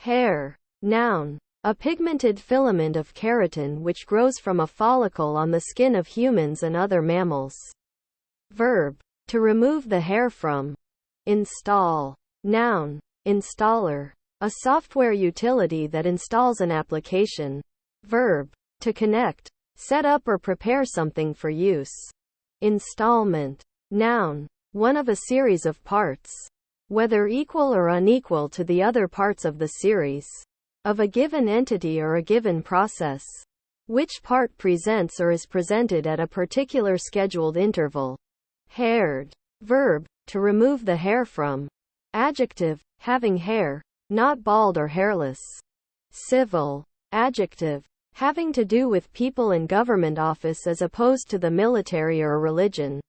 Hair. Noun. A pigmented filament of keratin which grows from a follicle on the skin of humans and other mammals. Verb. To remove the hair from. Install. Noun. Installer. A software utility that installs an application. Verb. To connect, set up or prepare something for use. Installment. Noun. One of a series of parts, whether equal or unequal to the other parts of the series, of a given entity or a given process. Which part presents or is presented at a particular scheduled interval. Haired. Verb. To remove the hair from. Adjective. Having hair, not bald or hairless. Civil. Adjective. Having to do with people in government office as opposed to the military or religion.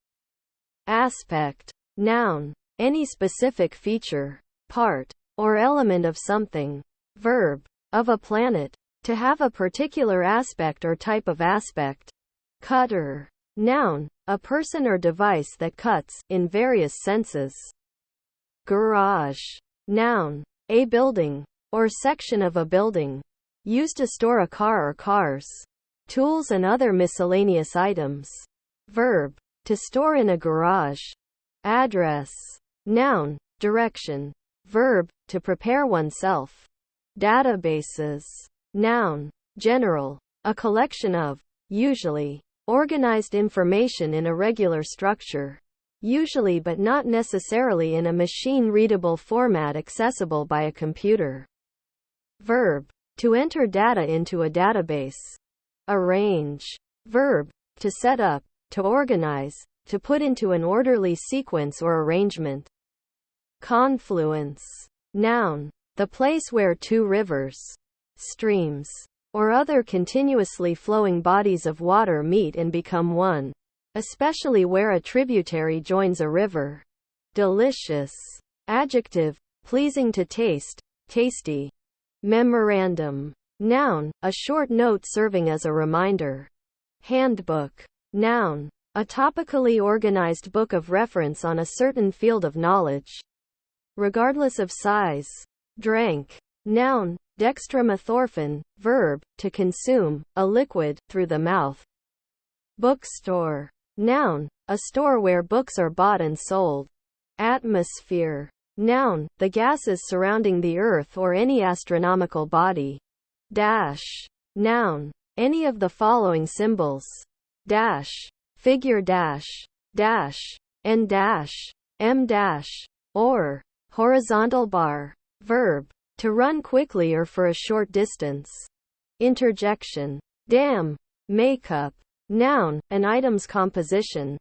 Aspect. Noun. Any specific feature, part, or element of something. Verb. Of a planet. To have a particular aspect or type of aspect. Cutter. Noun. A person or device that cuts, in various senses. Garage. Noun. A building, or section of a building, used to store a car or cars, tools and other miscellaneous items. Verb. To store in a garage. Address. Noun. Direction. Verb. To prepare oneself. Databases. Noun. General. A collection of, usually, organized information in a regular structure. Usually but not necessarily in a machine-readable format accessible by a computer. Verb. To enter data into a database. Arrange. Verb. To set up, to organize, to put into an orderly sequence or arrangement. Confluence. Noun. The place where two rivers, streams, or other continuously flowing bodies of water meet and become one, especially where a tributary joins a river. Delicious. Adjective. Pleasing to taste, tasty. Memorandum. Noun. A short note serving as a reminder. Handbook. Noun. A topically organized book of reference on a certain field of knowledge, regardless of size. Drank. Noun. Dextromethorphan. Verb. To consume, a liquid, through the mouth. Bookstore. Noun. A store where books are bought and sold. Atmosphere. Noun. The gases surrounding the Earth or any astronomical body. Dash. Noun. Any of the following symbols. Dash. Figure dash. Dash. N dash. M dash. Or. Horizontal bar. Verb. To run quickly or for a short distance. Interjection. Dam. Makeup. Noun. An item's composition.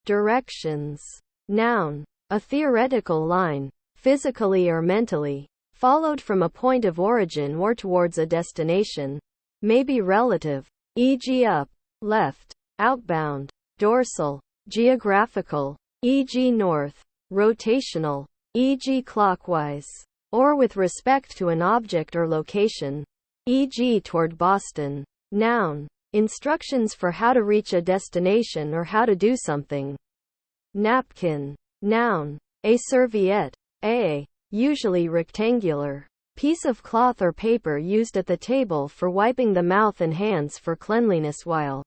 Directions. Noun. A theoretical line, physically or mentally, followed from a point of origin or towards a destination. May be relative, e.g. up, left, outbound, dorsal, geographical, e.g. north, rotational, e.g. clockwise, or with respect to an object or location, e.g. toward Boston. Noun. Instructions for how to reach a destination or how to do something. Napkin. Noun. A serviette. Usually rectangular, piece of cloth or paper used at the table for wiping the mouth and hands for cleanliness while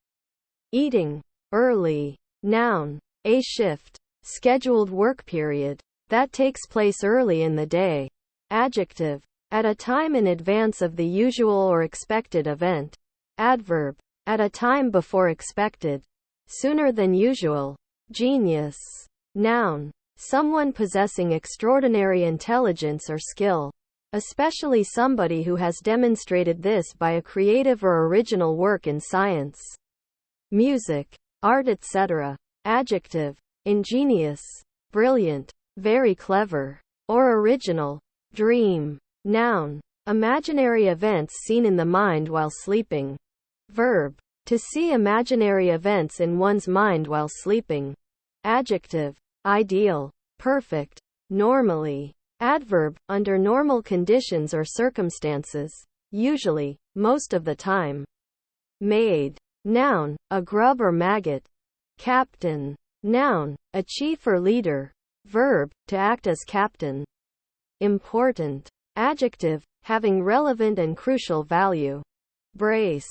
eating. Early. Noun. A shift, scheduled work period, that takes place early in the day. Adjective. At a time in advance of the usual or expected event. Adverb. At a time before expected. Sooner than usual. Genius. Noun. Someone possessing extraordinary intelligence or skill. Especially somebody who has demonstrated this by a creative or original work in science, music, art, etc. Adjective. Ingenious. Brilliant. Very clever. Or original. Dream. Noun. Imaginary events seen in the mind while sleeping. Verb. To see imaginary events in one's mind while sleeping. Adjective. Ideal. Perfect. Normally. Adverb. Under normal conditions or circumstances. Usually, most of the time. Maid. Noun. A grub or maggot. Captain. Noun. A chief or leader. Verb. To act as captain. Important. Adjective. having relevant and crucial value. Brace.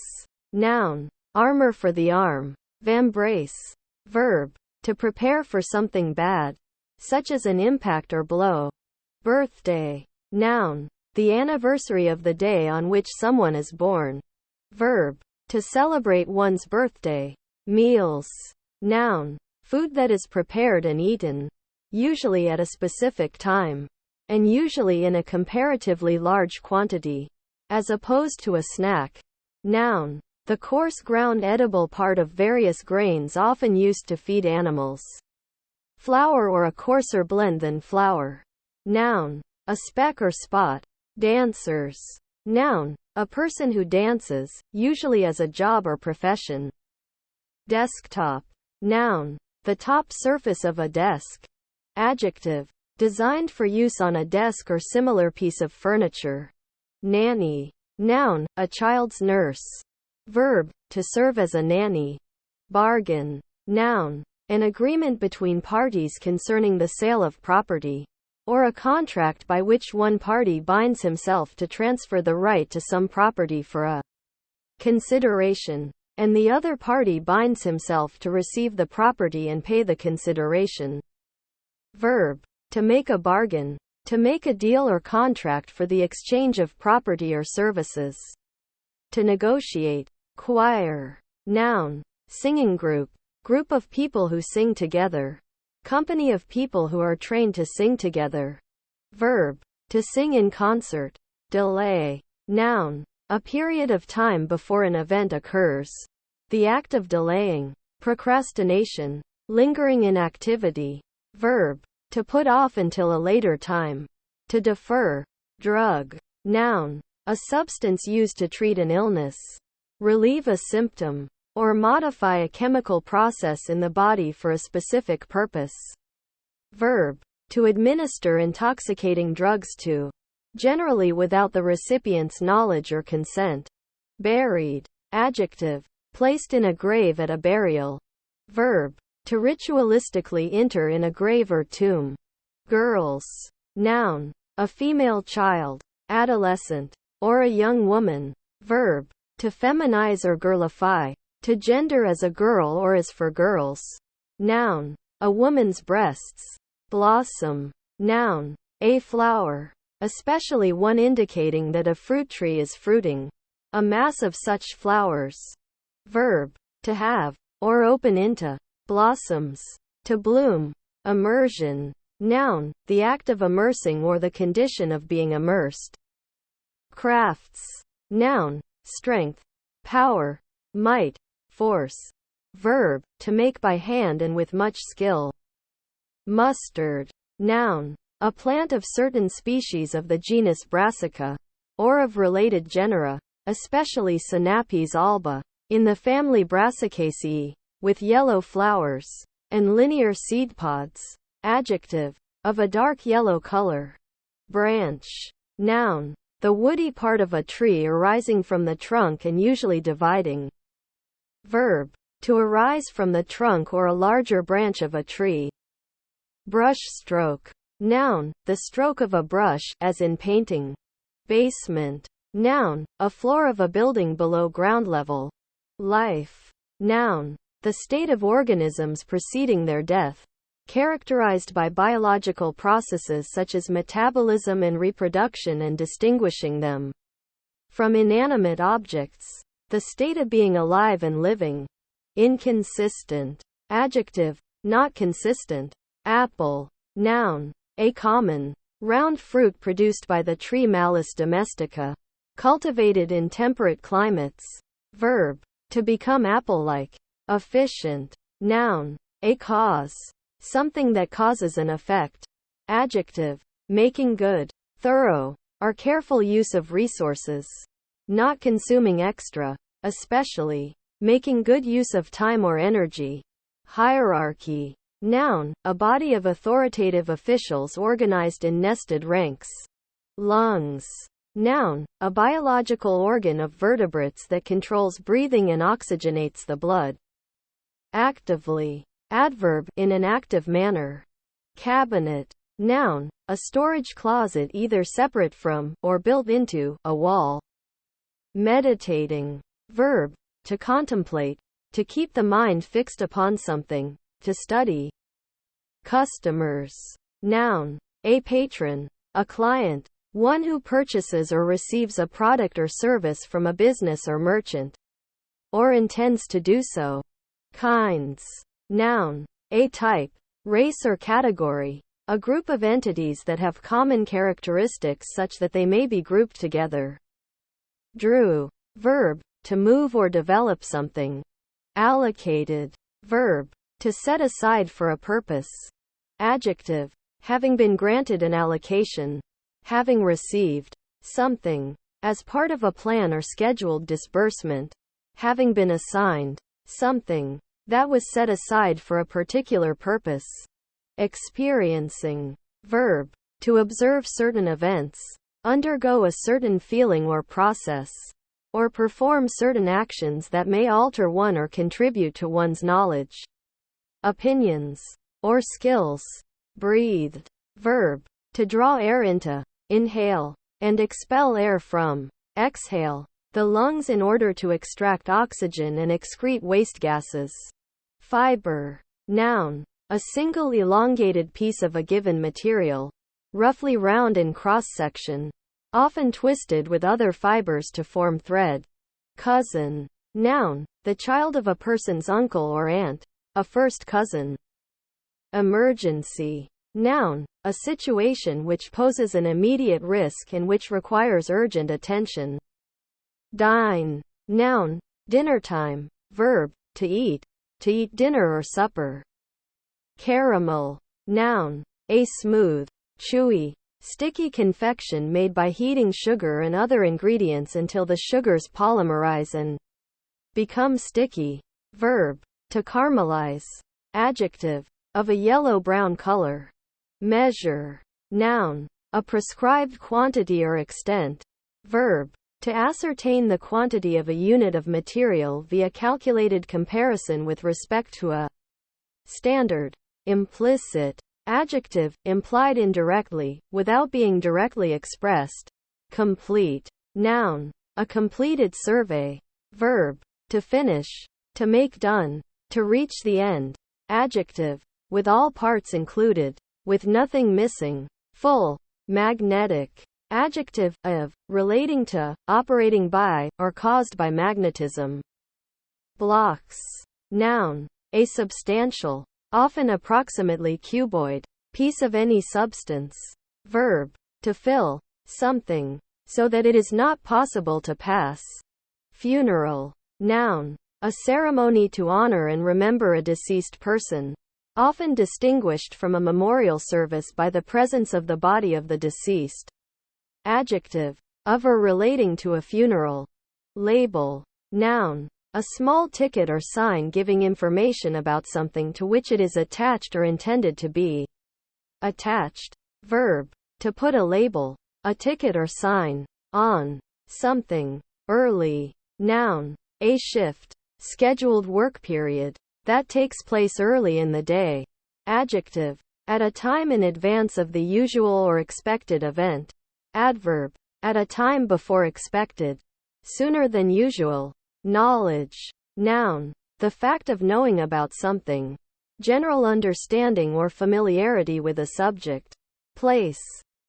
Noun. Armor for the arm. Vambrace. Verb. To prepare for something bad, such as an impact or blow. Birthday. Noun. The anniversary of the day on which someone is born. Verb. To celebrate one's birthday. Meals. Noun. Food that is prepared and eaten, usually at a specific time, and usually in a comparatively large quantity, as opposed to a snack. Noun. The coarse ground edible part of various grains often used to feed animals. Flour or a coarser blend than flour. Noun. A speck or spot. Dancers. Noun. A person who dances, usually as a job or profession. Desktop. Noun. The top surface of a desk. Adjective. Designed for use on a desk or similar piece of furniture. Nanny. Noun. A child's nurse. Verb. To serve as a nanny. Bargain. Noun. An agreement between parties concerning the sale of property, or a contract by which one party binds himself to transfer the right to some property for a consideration, and the other party binds himself to receive the property and pay the consideration. Verb. To make a bargain. To make a deal or contract for the exchange of property or services. To negotiate. Choir. Noun. Singing group. Group of people who sing together. Company of people who are trained to sing together. Verb. To sing in concert. Delay. Noun. A period of time before an event occurs. The act of delaying. Procrastination. Lingering inactivity. Verb. To put off until a later time. To defer. Drug. Noun. A substance used to treat an illness, relieve a symptom, or modify a chemical process in the body for a specific purpose. Verb. To administer intoxicating drugs to, generally without the recipient's knowledge or consent. Buried. Adjective. Placed in a grave at a burial. Verb. To ritualistically enter in a grave or tomb. Girls. Noun. A female child, adolescent, or a young woman. Verb. To feminize or girlify. To gender as a girl or as for girls. Noun. A woman's breasts. Blossom. Noun. A flower, especially one indicating that a fruit tree is fruiting. A mass of such flowers. Verb. To have, or open into, blossoms. To bloom. Immersion. Noun. The act of immersing or the condition of being immersed. Crafts. Noun. Strength, power, might, force. Verb. To make by hand and with much skill. Mustard. Noun. A plant of certain species of the genus Brassica, or of related genera, especially Sinapis alba, in the family Brassicaceae, with yellow flowers, and linear seed pods. Adjective. Of a dark yellow color. Branch. Noun. The woody part of a tree arising from the trunk and usually dividing. Verb. To arise from the trunk or a larger branch of a tree. Brush stroke. Noun. The stroke of a brush, as in painting. Basement. Noun. A floor of a building below ground level. Life. Noun. The state of organisms preceding their death, characterized by biological processes such as metabolism and reproduction and distinguishing them from inanimate objects. The state of being alive and living. Inconsistent. Adjective. Not consistent. Apple. Noun. A common, round fruit produced by the tree Malus domestica, cultivated in temperate climates. Verb. To become apple-like. Efficient. Noun. A cause. Something that causes an effect. Adjective. Making good. Thorough, or careful use of resources. Not consuming extra, especially. Making good use of time or energy. Hierarchy. Noun. A body of authoritative officials organized in nested ranks. Lungs. Noun. A biological organ of vertebrates that controls breathing and oxygenates the blood. Actively. Adverb. In an active manner. Cabinet. Noun, a storage closet either separate from, or built into, a wall. Meditating. Verb, to contemplate, to keep the mind fixed upon something, to study. Customers. Noun, a patron, a client, one who purchases or receives a product or service from a business or merchant, or intends to do so. Kinds. Noun, a type, race or category, a group of entities that have common characteristics such that they may be grouped together. Drew. Verb, to move or develop something. Allocated. Verb, to set aside for a purpose. Adjective, having been granted an allocation. Having received something as part of a plan or scheduled disbursement. Having been assigned something that was set aside for a particular purpose. Experiencing. Verb, to observe certain events, undergo a certain feeling or process, or perform certain actions that may alter one or contribute to one's knowledge, opinions, or skills. Breathed. Verb, to draw air into, inhale, and expel air from, exhale, the lungs in order to extract oxygen and excrete waste gases. Fiber. Noun, a single elongated piece of a given material, roughly round in cross-section, often twisted with other fibers to form thread. Cousin. Noun, the child of a person's uncle or aunt, a first cousin. Emergency. Noun, a situation which poses an immediate risk and which requires urgent attention. Dine. Noun, dinner time. Verb, to eat dinner or supper. Caramel. Noun, a smooth, chewy, sticky confection made by heating sugar and other ingredients until the sugars polymerize and become sticky. Verb, to caramelize. Adjective, of a yellow-brown color. Measure. Noun, a prescribed quantity or extent. Verb, to ascertain the quantity of a unit of material via calculated comparison with respect to a standard. Implicit. Adjective, implied indirectly, without being directly expressed. Complete. Noun, a completed survey. Verb, to finish, to make done, to reach the end. Adjective, with all parts included, with nothing missing. Full. Magnetic. Adjective, of, relating to, operating by, or caused by magnetism. Blocks. Noun, a substantial, often approximately cuboid, piece of any substance. Verb, to fill something, so that it is not possible to pass. Funeral. Noun, a ceremony to honor and remember a deceased person, often distinguished from a memorial service by the presence of the body of the deceased. Adjective, of or relating to a funeral. Label. Noun, a small ticket or sign giving information about something to which it is attached or intended to be attached. Verb, to put a label, a ticket or sign, on something. Early. Noun, a shift, scheduled work period, that takes place early in the day. Adjective, at a time in advance of the usual or expected event. Adverb, at a time before expected, sooner than usual. Knowledge. Noun, the fact of knowing about something, general understanding or familiarity with a subject, place,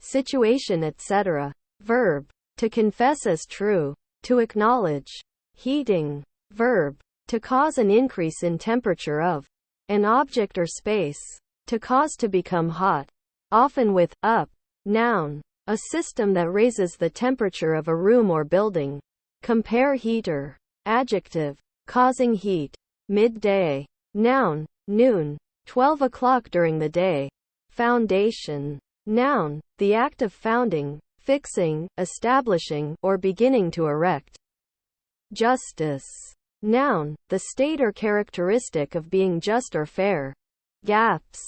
situation, etc. Verb, to confess as true, to acknowledge. Heating. Verb, to cause an increase in temperature of an object or space, to cause to become hot, often with up. Noun, a system that raises the temperature of a room or building. Compare heater. Adjective, causing heat. Midday. Noun, noon, 12 o'clock during the day. Foundation. Noun, the act of founding, fixing, establishing, or beginning to erect. Justice. Noun, the state or characteristic of being just or fair. Gaps.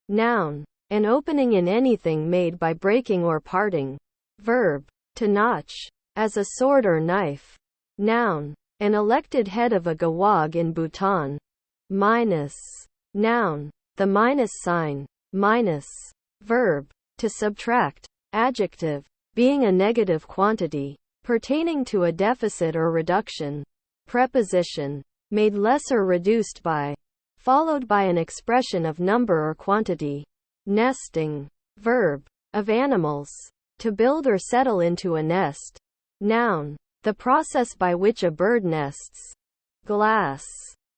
Noun, an opening in anything made by breaking or parting. Verb, to notch, as a sword or knife. Noun, an elected head of a gawag in Bhutan. Minus. Noun, the minus sign. Minus. Verb, To subtract. Adjective. Being a negative quantity. Pertaining to a deficit or reduction. Preposition. Made less or reduced by. Followed by an expression of number or quantity. Nesting. Verb. Of animals. To build or settle into a nest. Noun. The process by which a bird nests. Glass.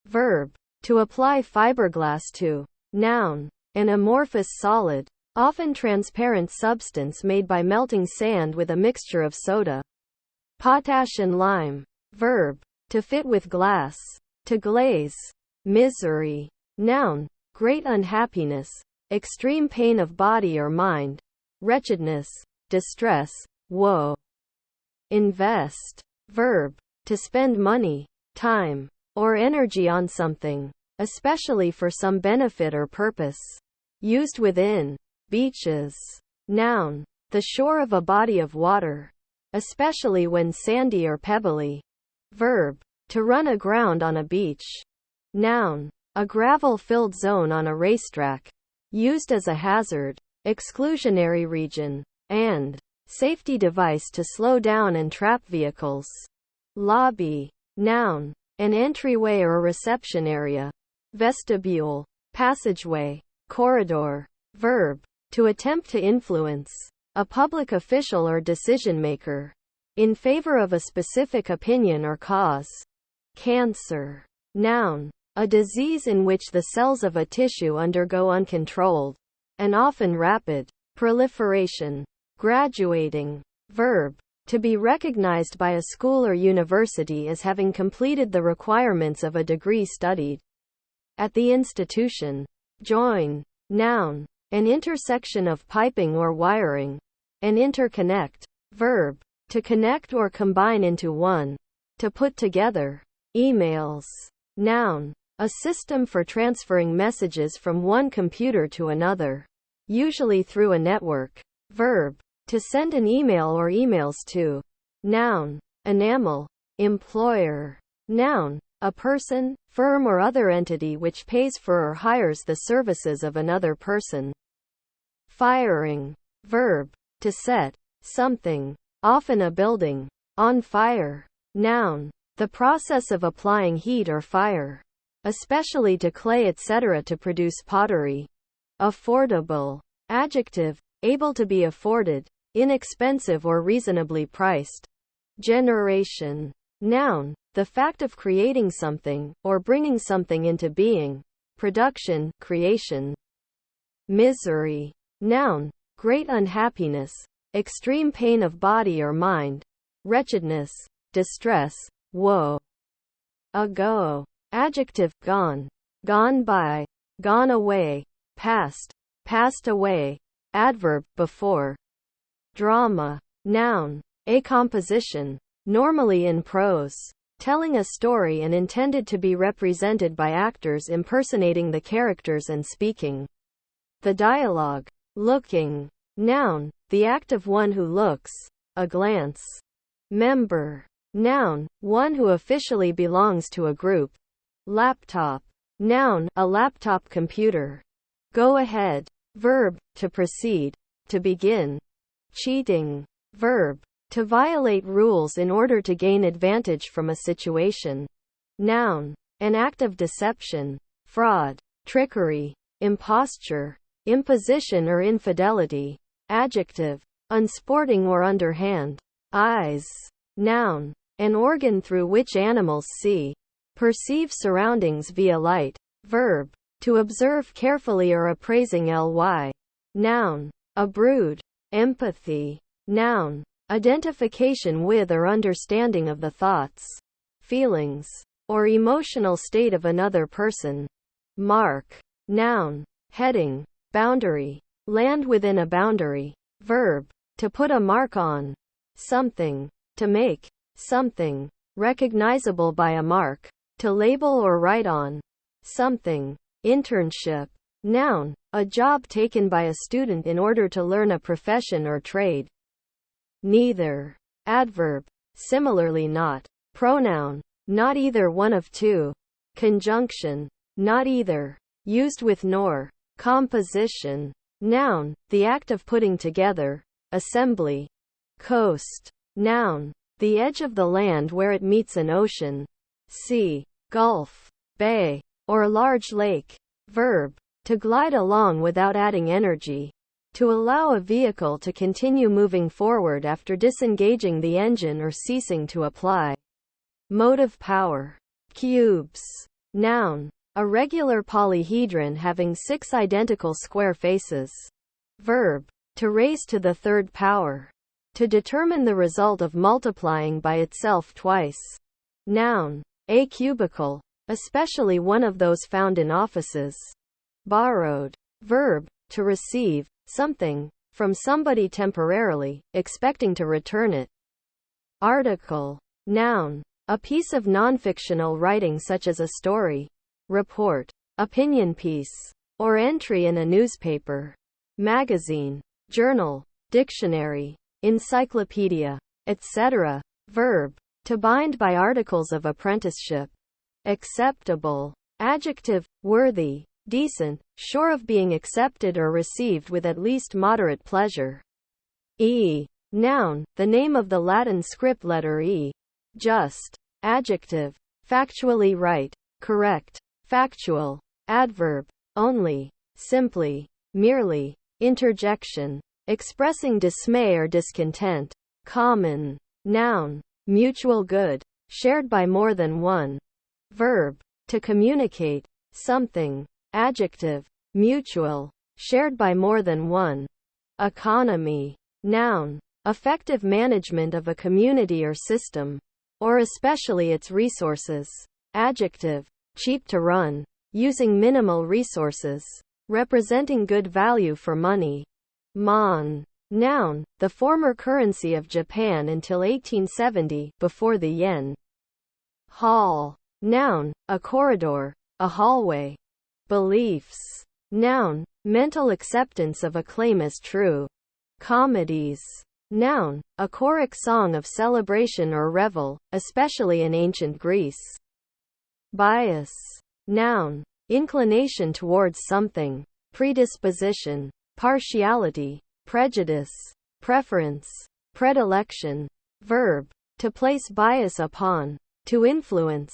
Verb. To apply fiberglass to. Noun. An amorphous solid, often transparent substance made by melting sand with a mixture of soda, potash and lime. Verb. To fit with glass. To glaze. Misery. Noun. Great unhappiness. Extreme pain of body or mind. Wretchedness. Distress. Woe. Invest. Verb. To spend money, time, or energy on something, especially for some benefit or purpose. Used within. Beaches. Noun. The shore of a body of water, especially when sandy or pebbly. Verb. To run aground on a beach. Noun. A gravel-filled zone on a racetrack. Used as a hazard, exclusionary region, and safety device to slow down and trap vehicles. Lobby. Noun. An entryway or reception area. Vestibule. Passageway. Corridor. Verb. To attempt to influence. A public official or decision maker. In favor of a specific opinion or cause. Cancer. Noun. A disease in which the cells of a tissue undergo uncontrolled, and often rapid, proliferation. Graduating. Verb. To be recognized by a school or university as having completed the requirements of a degree studied at the institution. Join. Noun. An intersection of piping or wiring. An interconnect. Verb. To connect or combine into one. To put together. Emails. Noun. A system for transferring messages from one computer to another, usually through a network. Verb. To send an email or emails to. Noun. Enamel. Employer. Noun. A person, firm or other entity which pays for or hires the services of another person. Firing. Verb. To set something, often a building, on fire. Noun. The process of applying heat or fire, especially to clay etc. to produce pottery. Affordable. Adjective. Able to be afforded, inexpensive or reasonably priced. Generation. Noun. The fact of creating something, or bringing something into being. Production, creation. Misery. Noun. Great unhappiness, extreme pain of body or mind. Wretchedness, distress, woe. Ago. Adjective. Gone. Gone by. Gone away. Past. Passed away. Adverb. Before. Drama. Noun. A composition, normally in prose, telling a story and intended to be represented by actors impersonating the characters and speaking the dialogue. Looking. Noun. The act of one who looks. A glance. Member. Noun. One who officially belongs to a group. Laptop. Noun. A laptop computer. Go ahead. Verb. To proceed. To begin. Cheating. Verb. To violate rules in order to gain advantage from a situation. Noun. An act of deception, fraud, trickery, imposture, imposition or infidelity. Adjective. Unsporting or underhand. Eyes. Noun. An organ through which animals see, perceive surroundings via light. Verb. To observe carefully or appraising ly. Noun. A brood. Empathy. Noun. Identification with or understanding of the thoughts, feelings, or emotional state of another person. Mark. Noun. Heading. Boundary. Land within a boundary. Verb. To put a mark on something. To make something recognizable by a mark. To label or write on something. Internship. Noun. A job taken by a student in order to learn a profession or trade. Neither. Adverb. Similarly not. Pronoun. Not either one of two. Conjunction. Not either. Used with nor. Composition. Noun, the act of putting together. Assembly. Coast. Noun, the edge of the land where it meets an ocean, sea, gulf, bay, or large lake. Verb, to glide along without adding energy. To allow a vehicle to continue moving forward after disengaging the engine or ceasing to apply motive power. Cubes. Noun, a regular polyhedron having 6 identical square faces. Verb, to raise to the third power. To determine the result of multiplying by itself twice. Noun, a cubicle, especially one of those found in offices. Borrowed. Verb, to receive something from somebody temporarily, expecting to return it. Article. Noun, a piece of non-fictional writing such as a story, report, opinion piece, or entry in a newspaper, magazine, journal, dictionary, encyclopedia, etc. Verb, to bind by articles of apprenticeship. Acceptable. Adjective, worthy, decent, sure of being accepted or received with at least moderate pleasure. Noun, the name of the Latin script letter E. Just. Adjective, factually right, correct, factual. Adverb, only, simply, merely. Interjection, expressing dismay or discontent. Common. Noun, mutual good, shared by more than one. Verb, to communicate something. Adjective, mutual, shared by more than one. Economy. Noun, effective management of a community or system, or especially its resources. Adjective, cheap to run, using minimal resources, representing good value for money. Mon. Noun, the former currency of Japan until 1870, before the yen. Hall. Noun, a corridor, a hallway. Beliefs. Noun, mental acceptance of a claim as true. Comedies. Noun, a choric song of celebration or revel, especially in ancient Greece. Bias. Noun, inclination towards something. Predisposition, partiality, prejudice, preference, predilection. Verb, to place bias upon, to influence.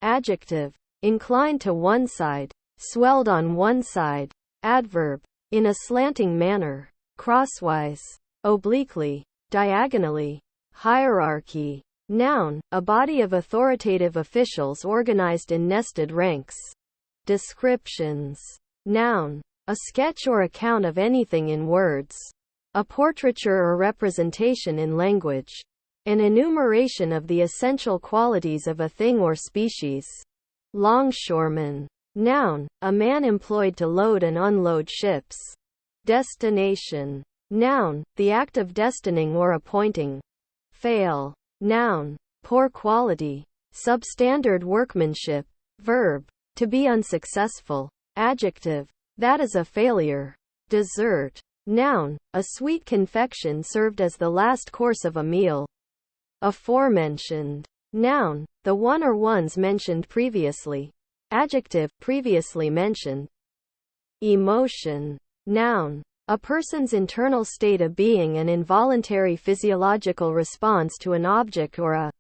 Adjective, inclined to one side, swelled on one side. Adverb, in a slanting manner, crosswise, obliquely, diagonally. Hierarchy. Noun, a body of authoritative officials organized in nested ranks. Descriptions. Noun, a sketch or account of anything in words. A portraiture or representation in language. An enumeration of the essential qualities of a thing or species. Longshoreman. Noun, a man employed to load and unload ships. Destination. Noun, the act of destining or appointing. Fail. Noun, poor quality, substandard workmanship. Verb, to be unsuccessful. Adjective, that is a failure. Dessert. Noun, a sweet confection served as the last course of a meal. Aforementioned. Noun, the one or ones mentioned previously. Adjective, previously mentioned. Emotion. Noun, a person's internal state of being, an involuntary physiological response to an object or a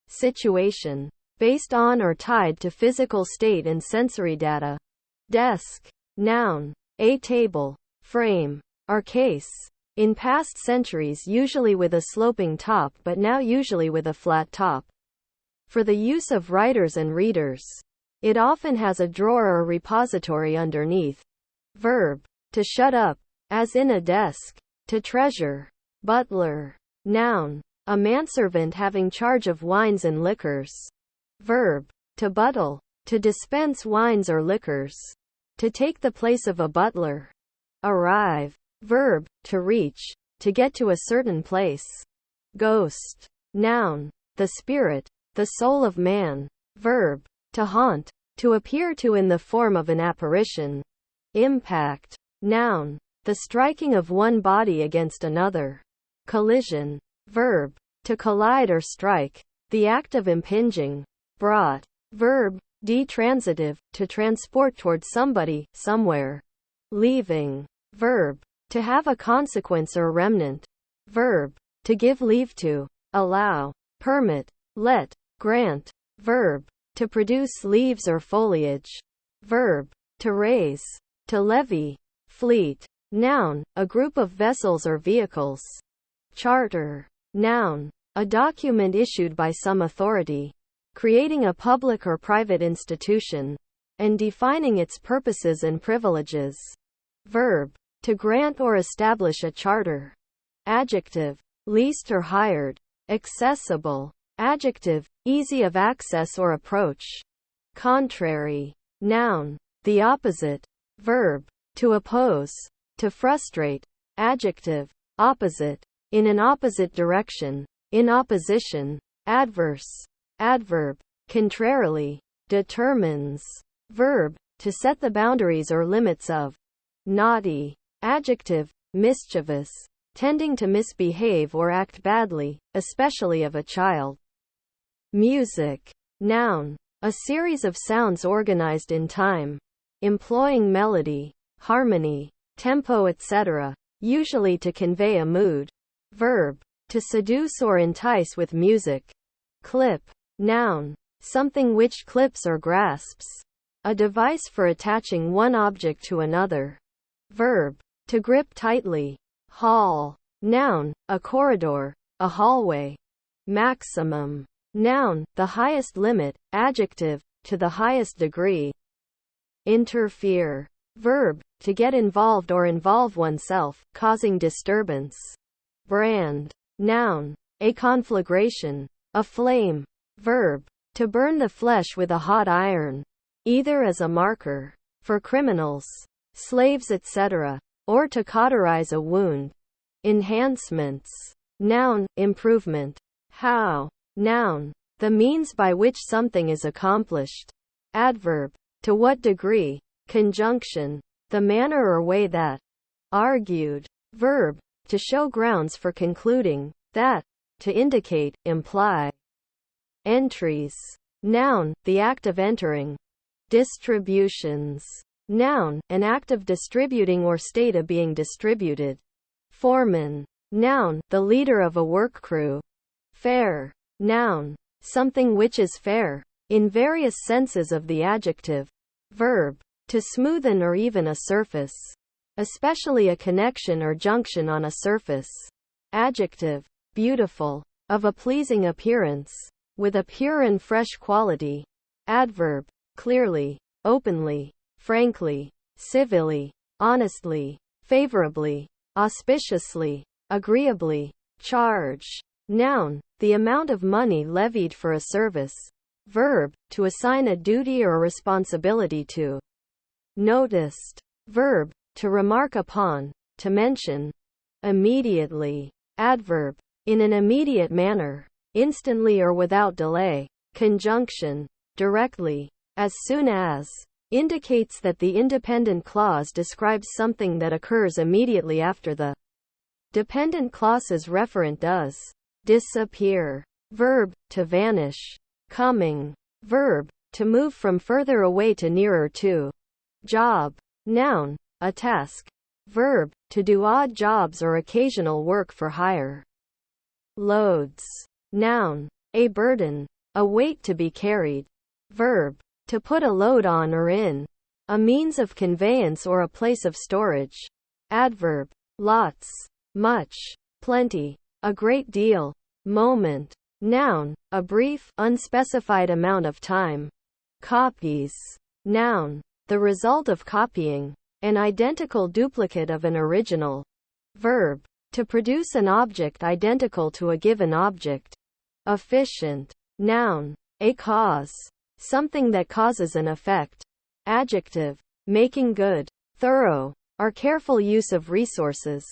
situation, based on or tied to physical state and sensory data. Desk. Noun, a table, frame, or case. In past centuries usually with a sloping top but now usually with a flat top. For the use of writers and readers. It often has a drawer or repository underneath. Verb, to shut up, as in a desk. To treasure. Butler. Noun, a manservant having charge of wines and liquors. Verb, to buttle, to dispense wines or liquors. To take the place of a butler. Arrive. Verb, to reach, to get to a certain place. Ghost. Noun, the spirit, the soul of man. Verb, to haunt, to appear to in the form of an apparition. Impact. Noun, the striking of one body against another. Collision. Verb, to collide or strike, the act of impinging. Brought. Verb, detransitive, to transport towards somebody, somewhere. Leaving. Verb. To have a consequence or remnant. Verb. To give leave to. Allow. Permit. Let. Grant. Verb. To produce leaves or foliage. Verb. To raise. To levy. Fleet. Noun. A group of vessels or vehicles. Charter. Noun. A document issued by some authority, creating a public or private institution, and defining its purposes and privileges. Verb. To grant or establish a charter. Adjective. Leased or hired. Accessible. Adjective. Easy of access or approach. Contrary. Noun. The opposite. Verb. To oppose. To frustrate. Adjective. Opposite. In an opposite direction. In opposition. Adverse. Adverb. Contrarily. Determines. Verb. To set the boundaries or limits of. Naughty. Adjective. Mischievous. Tending to misbehave or act badly, especially of a child. Music. Noun. A series of sounds organized in time, employing melody, harmony, tempo, etc., usually to convey a mood. Verb. To seduce or entice with music. Clip. Noun. Something which clips or grasps. A device for attaching one object to another. Verb. To grip tightly. Hall. Noun. A corridor, a hallway. Maximum. Noun. The highest limit. Adjective. To the highest degree. Interfere. Verb. To get involved or involve oneself, causing disturbance. Brand. Noun. A conflagration. A flame. Verb. To burn the flesh with a hot iron, either as a marker for criminals, slaves, etc., or to cauterize a wound. Enhancements. Noun. Improvement. How. Noun. The means by which something is accomplished. Adverb. To what degree. Conjunction. The manner or way that. Argued. Verb. To show grounds for concluding that. To indicate, imply. Entries. Noun. The act of entering. Distributions. Noun. An act of distributing or state of being distributed. Foreman. Noun. The leader of a work crew. Fair. Noun. Something which is fair, in various senses of the adjective. Verb. To smoothen or even a surface, especially a connection or junction on a surface. Adjective. Beautiful. Of a pleasing appearance, with a pure and fresh quality. Adverb. Clearly, openly, frankly, civilly, honestly, favorably, auspiciously, agreeably. Charge. Noun. The amount of money levied for a service. Verb. To assign a duty or responsibility to. Noticed. Verb. To remark upon, to mention. Immediately. Adverb. In an immediate manner, instantly or without delay. Conjunction. Directly. As soon as. Indicates that the independent clause describes something that occurs immediately after the dependent clause's referent does. Disappear. Verb. To vanish. Coming. Verb. To move from further away to nearer to. Job. Noun. A task. Verb. To do odd jobs or occasional work for hire. Loads. Noun. A burden. A weight to be carried. Verb. To put a load on or in. A means of conveyance or a place of storage. Adverb. Lots. Much. Plenty. A great deal. Moment. Noun. A brief, unspecified amount of time. Copies. Noun. The result of copying. An identical duplicate of an original. Verb. To produce an object identical to a given object. Efficient. Noun. A cause. Something that causes an effect. Adjective. Making good. Thorough. Or careful use of resources.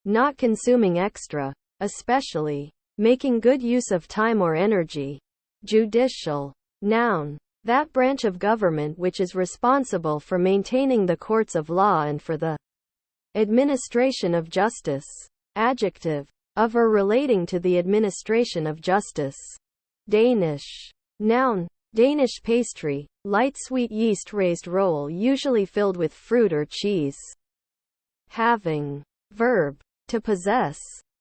Not consuming extra. Especially. Making good use of time or energy. Judicial. Noun. That branch of government which is responsible for maintaining the courts of law and for the administration of justice. Adjective. Of or relating to the administration of justice. Danish. Noun. Danish pastry, light sweet yeast raised roll usually filled with fruit or cheese. having. Verb, to possess.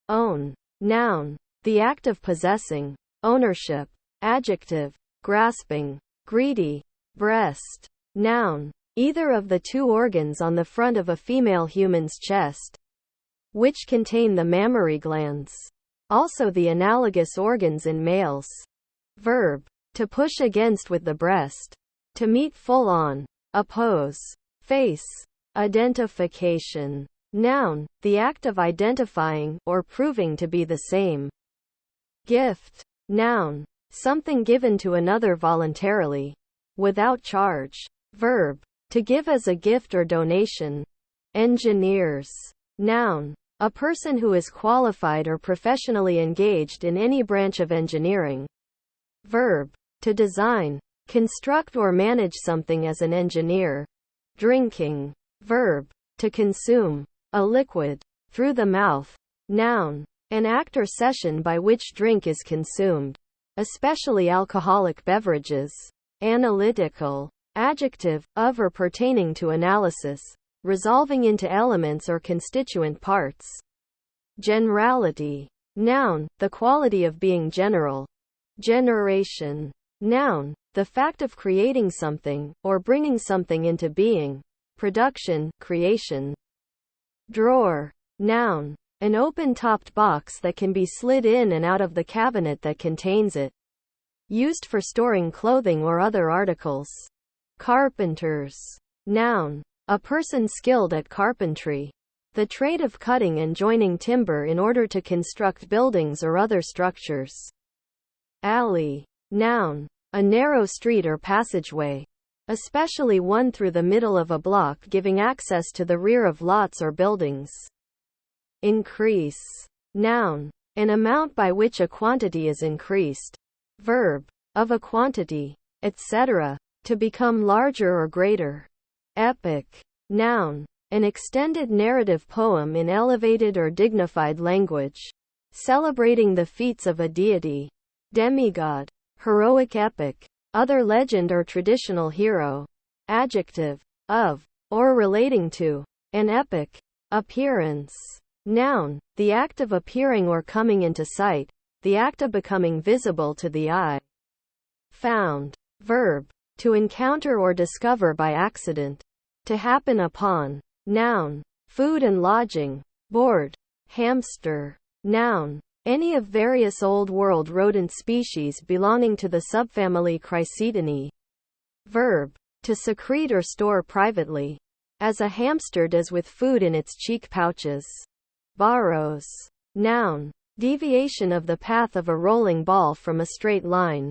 Own. Noun, the act of possessing. Ownership. Adjective, grasping. Greedy. Breast. Noun, either of the two organs on the front of a female human's chest, which contain the mammary glands. Also the analogous organs in males. Verb, to push against with the breast. To meet full on. Oppose. Face. Identification. Noun, the act of identifying, or proving to be the same. Gift. Noun, something given to another voluntarily, without charge. Verb, to give as a gift or donation. Engineers. Noun, a person who is qualified or professionally engaged in any branch of engineering. Verb, to design, construct or manage something as an engineer. Drinking. Verb, to consume, a liquid, through the mouth. Noun, an act or session by which drink is consumed, especially alcoholic beverages. Analytical. Adjective, of or pertaining to analysis, resolving into elements or constituent parts. Generality. Noun, the quality of being general. Generation. Noun, the fact of creating something, or bringing something into being. Production, creation. Drawer. Noun, an open-topped box that can be slid in and out of the cabinet that contains it. Used for storing clothing or other articles. Carpenters. Noun, a person skilled at carpentry, the trade of cutting and joining timber in order to construct buildings or other structures. Alley. Noun, a narrow street or passageway, especially one through the middle of a block giving access to the rear of lots or buildings. Increase. Noun, an amount by which a quantity is increased. Verb, of a quantity, etc., to become larger or greater. Epic. Noun, an extended narrative poem in elevated or dignified language, celebrating the feats of a deity. Demigod. Heroic epic, other legend or traditional hero. Adjective, of, or relating to, an epic. Appearance. Noun, the act of appearing or coming into sight, the act of becoming visible to the eye. Found. Verb, to encounter or discover by accident. To happen upon. Noun, food and lodging. Board. Hamster. Noun, any of various Old World rodent species belonging to the subfamily Chrysetinae. Verb, to secrete or store privately, as a hamster does with food in its cheek pouches. Borrows. Noun, deviation of the path of a rolling ball from a straight line.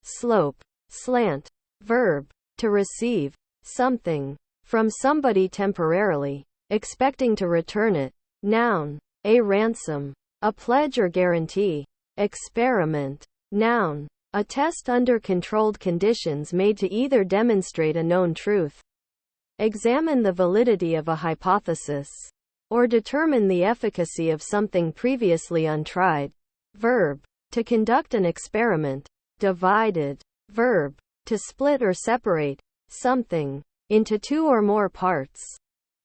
Slope. Slant. Verb, to receive something from somebody temporarily, expecting to return it. Noun, a ransom, a pledge or guarantee. Experiment. Noun, a test under controlled conditions made to either demonstrate a known truth, examine the validity of a hypothesis, or determine the efficacy of something previously untried. Verb, to conduct an experiment. Divided. Verb, to split or separate something into two or more parts.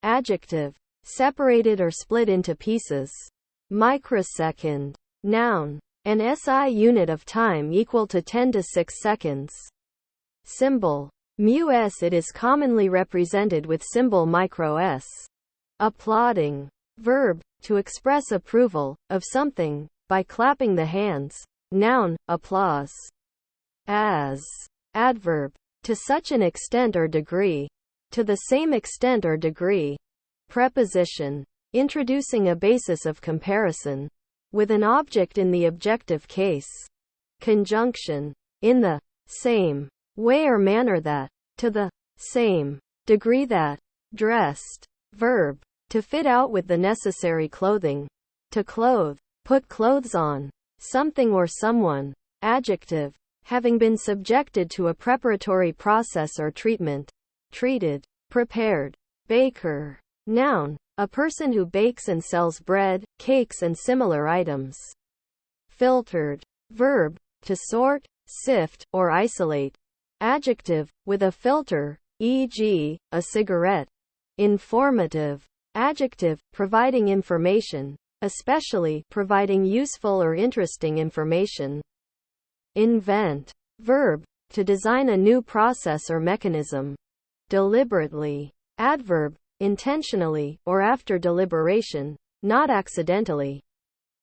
Adjective, separated or split into pieces. Microsecond. Noun, an SI unit of time equal to 10 to 6 seconds. Symbol. Μs. It is commonly represented with symbol micro s. Applauding. Verb, to express approval of something by clapping the hands. Noun, applause. As. Adverb, to such an extent or degree. To the same extent or degree. Preposition, introducing a basis of comparison with an object in the objective case. Conjunction, in the same way or manner that, to the same degree that. Dressed. Verb, to fit out with the necessary clothing. To clothe, put clothes on something or someone. Adjective, having been subjected to a preparatory process or treatment. Treated. Prepared. Baker. Noun, a person who bakes and sells bread, cakes and similar items. Filtered. Verb, to sort, sift, or isolate. Adjective, with a filter, e.g., a cigarette. Informative. Adjective, providing information, especially providing useful or interesting information. Invent. Verb, to design a new process or mechanism. Deliberately. Adverb, intentionally, or after deliberation, not accidentally.